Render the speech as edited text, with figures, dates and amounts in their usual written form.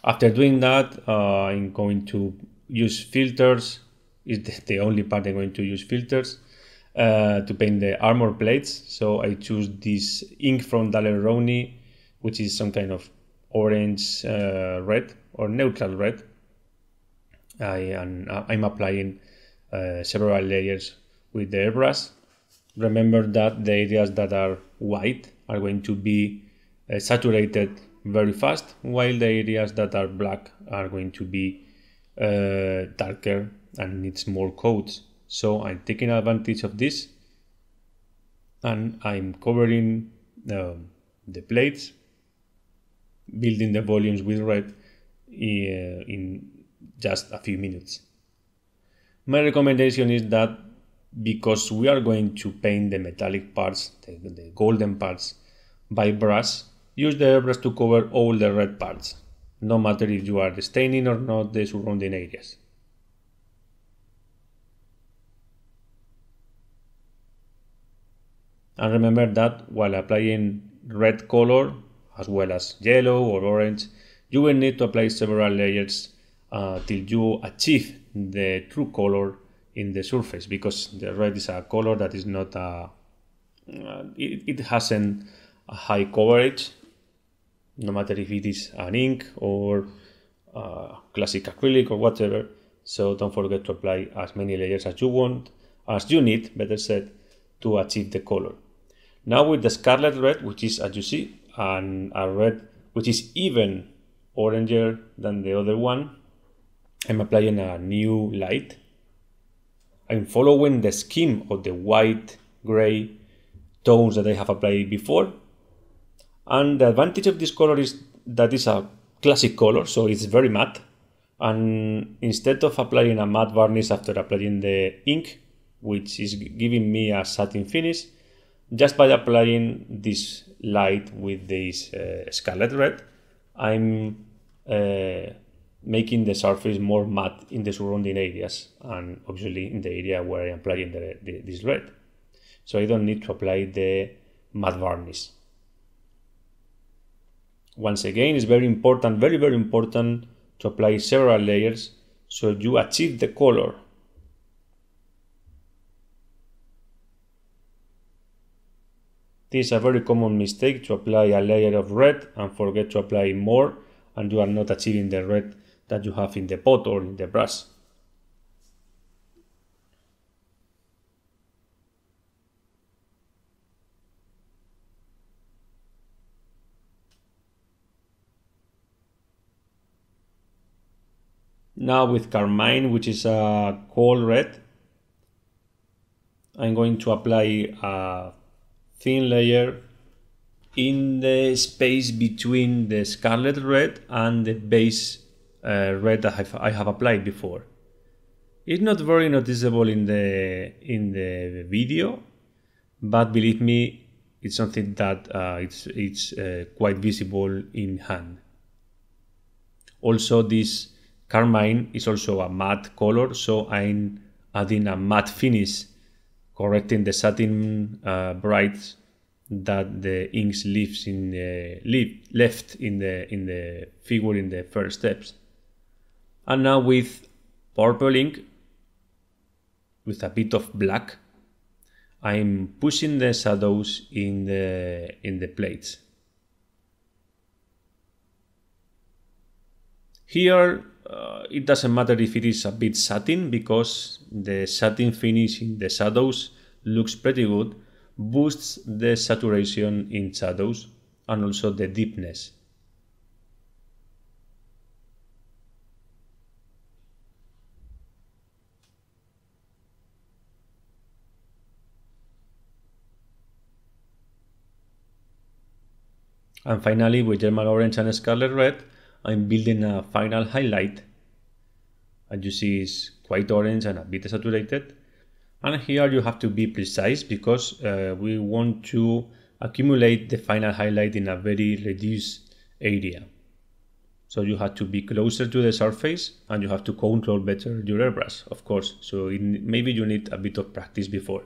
After doing that, I'm going to use filters. Is the only part I'm going to use filters to paint the armor plates. So I choose this ink from Daler-Rowney, which is some kind of orange red or neutral red. I'm applying several layers with the airbrush. Remember that the areas that are white are going to be saturated very fast, while the areas that are black are going to be darker and needs more coats. So I'm taking advantage of this and I'm covering the plates, building the volumes with red in just a few minutes. My recommendation is that because we are going to paint the metallic parts, the golden parts, by brush, use the airbrush to cover all the red parts, no matter if you are staining or not the surrounding areas. And remember that while applying red color, as well as yellow or orange, you will need to apply several layers till you achieve the true color in the surface, because the red is a color that is not it hasn't a high coverage, no matter if it is an ink or classic acrylic or whatever. So don't forget to apply as many layers as you need, better said, to achieve the color. Now with the scarlet red, which is, as you see, a red which is even oranger than the other one, I'm applying a new light. I'm following the scheme of the white, gray tones that I have applied before. And the advantage of this color is that it's a classic color, so it's very matte. And instead of applying a matte varnish after applying the ink, which is giving me a satin finish, just by applying this light with this scarlet red, I'm making the surface more matte in the surrounding areas, and obviously in the area where I'm applying this red. So I don't need to apply the matte varnish. Once again, it's very important, very, very important to apply several layers so you achieve the color. This is a very common mistake, to apply a layer of red and forget to apply more, and you are not achieving the red that you have in the pot or in the brush. Now with carmine, which is a cold red, I'm going to apply a thin layer in the space between the scarlet red and the base red that I have applied before. It's not very noticeable in the video, but believe me, it's something that it's quite visible in hand. Also, this carmine is also a matte color, so I'm adding a matte finish, correcting the satin brights that the inks left in the figure in the first steps. And now with purple ink, with a bit of black, I'm pushing the shadows in the plates. Here it doesn't matter if it is a bit satin, because the satin finish in the shadows looks pretty good, boosts the saturation in shadows and also the deepness. And finally, with German orange and scarlet red, I'm building a final highlight. As you see, it's quite orange and a bit saturated. And here you have to be precise, because we want to accumulate the final highlight in a very reduced area. So you have to be closer to the surface, and you have to control better your airbrush, of course. So maybe you need a bit of practice before.